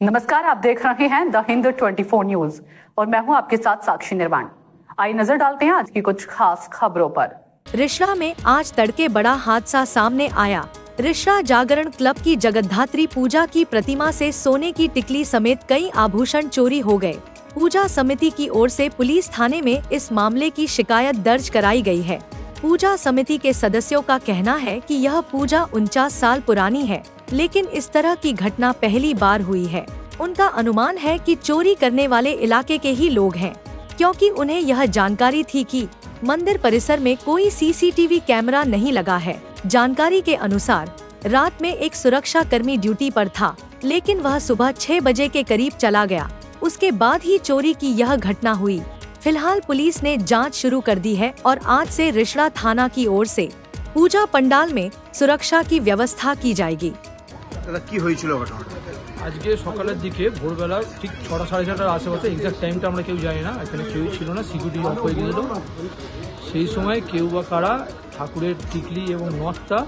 नमस्कार, आप देख रहे हैं द हिंद 24 न्यूज और मैं हूं आपके साथ साक्षी निर्वाण। आइए नजर डालते हैं आज की कुछ खास खबरों पर। रिषड़ा में आज तड़के बड़ा हादसा सामने आया। रिषड़ा जागरण क्लब की जगद्धात्री पूजा की प्रतिमा से सोने की टिकली समेत कई आभूषण चोरी हो गए। पूजा समिति की ओर से पुलिस थाने में इस मामले की शिकायत दर्ज कराई गई है। पूजा समिति के सदस्यों का कहना है कि यह पूजा 49 साल पुरानी है, लेकिन इस तरह की घटना पहली बार हुई है। उनका अनुमान है कि चोरी करने वाले इलाके के ही लोग हैं, क्योंकि उन्हें यह जानकारी थी कि मंदिर परिसर में कोई सीसीटीवी कैमरा नहीं लगा है। जानकारी के अनुसार रात में एक सुरक्षा कर्मी ड्यूटी पर था, लेकिन वह सुबह 6 बजे के करीब चला गया। उसके बाद ही चोरी की यह घटना हुई। फिलहाल पुलिस ने जांच शुरू कर दी है और आज से रिषड़ा थाना की ओर से पूजा पंडाल में सुरक्षा की व्यवस्था की जाएगी। আজকে সকালের দিকে ভোরবেলা ঠিক 6টা সাড়ে 6টার আশেপাশে এক্সাক্ট টাইমটা আমরা কেউ জানি না, এখানে কেউই ছিল না, সিকিউরিটি অফ হয়ে গিয়েছিল। সেই সময় কেউ বা কারা ঠাকুরের টিকলি এবং নথটা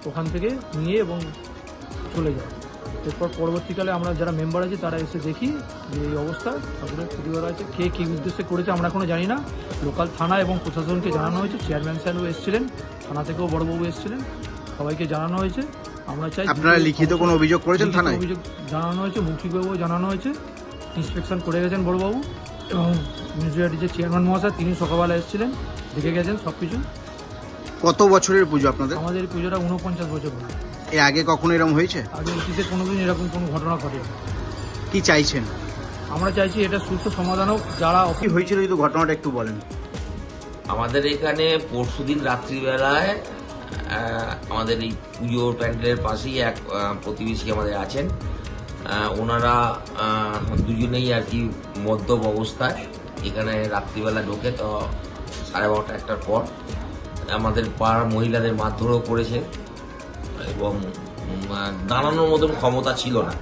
ওখান থেকে নিয়ে এবং চলে যায়। এরপর পরবর্তীকালে আমরা যারা মেম্বার আছি তারা এসে দেখি যে এই অবস্থা, ঠাকুরের ক্ষতি করা আছে। কে কী উদ্দেশ্যে করেছে আমরা এখনো জানি না। লোকাল থানা এবং প্রশাসনকে জানানো হয়েছে, চেয়ারম্যান সাহেবও এসেছিলেন, থানা থেকেও বড়বাবু এসেছিলেন, সবাইকে জানানো হয়েছে। আমরা চাই আপনারা লিখিত কোনো অভিযোগ করেছেন থানায়? অভিযোগ জানানো হয়েছে, মৌখিকভাবেও জানানো হয়েছে। ইন্সপেকশন করে গেছেন বড়বাবু এবং মিউনিসিপ্যালিটির যে চেয়ারম্যান মহাশয় তিনি সকালবেলা এসেছিলেন, দেখে গেছেন সবকিছু। কত বছরের পুজো আপনাদের? আমাদের পুজোটা 49 বছর হলো। এর আগে কখনো এরকম হয়েছে? আগে অতীতে কোনোদিন এরকম কোনো ঘটনা ঘটেনি। কি চাইছেন? আমরা চাইছি এটা সুস্থ সমাধান হোক। যারা কি হয়েছিল যদি ঘটনাটা একটু বলেন। আমাদের এখানে পরশুদিন রাত্রিবেলায় আমাদের এই পুজো প্যান্ডেলের পাশেই এক প্রতিবেশী আমাদের আছেন, ওনারা দুজনেই আর কি মদ্যপ অবস্থায় এখানে রাত্রিবেলা ঢোকে। তো 12:30 1টার পর আমাদের পাড়ার মহিলাদের মারধরও করেছে এবং দাঁড়ানোর মতন ক্ষমতা ছিল না।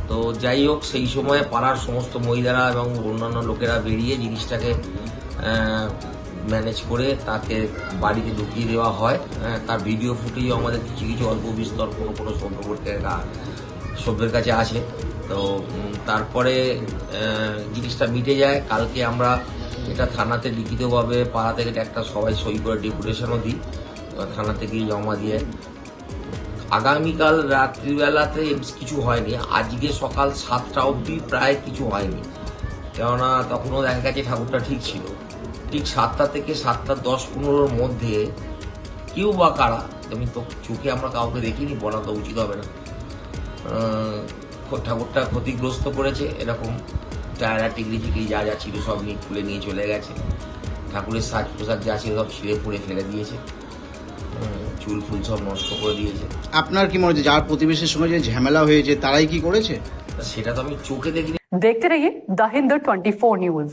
তো যাই হোক, সেই সময় পাড়ার সমস্ত মহিলারা এবং অন্যান্য লোকেরা বেরিয়ে জিনিসটাকে ম্যানেজ করে তাকে বাড়িতে ঢুকিয়ে দেওয়া হয়। তার ভিডিও ফুটেজও আমাদের কিছু কিছু অল্প বিস্তর কোনো সভ্যের কাছে আছে। তো তারপরে জিনিসটা মিটে যায়। কালকে আমরা এটা থানাতে লিখিতভাবে পাড়া থেকে একটা সবাই সই করে ডেপুটেশনও দিই, থানা থেকে জমা দিয়ে। আগামীকাল রাত্রিবেলাতে কিছু হয়নি, আজকে সকাল 7টা অবধি প্রায় কিছু হয়নি, কেননা তখনও দেখা গেছে ঠাকুরটা ঠিক ছিল। ঠিক 7টা থেকে 7:10-15 মধ্যে কেউ বা কারা, আমি তো চোখে আমরা কাউকে দেখিনি, বলা তো উচিত হবে না, ঠাকুরটা ক্ষতিগ্রস্ত করেছে। এরকম টায়রা টিকলি যা যা ছিল সব নিয়ে খুলে নিয়ে চলে গেছে। ঠাকুরের সাজ পোশাক যা ছিল সব ছিঁড়ে ফুঁড়ে ফেলে দিয়েছে, চুল ফুল সব নষ্ট করে দিয়েছে। আপনার কি মনে হচ্ছে যার প্রতিবেশীর সঙ্গে যে ঝামেলা হয়েছে তারাই কি করেছে? সেটা তো আমি চোখে দেখিনি। देखते रहिए द हिंद 24 न्यूज।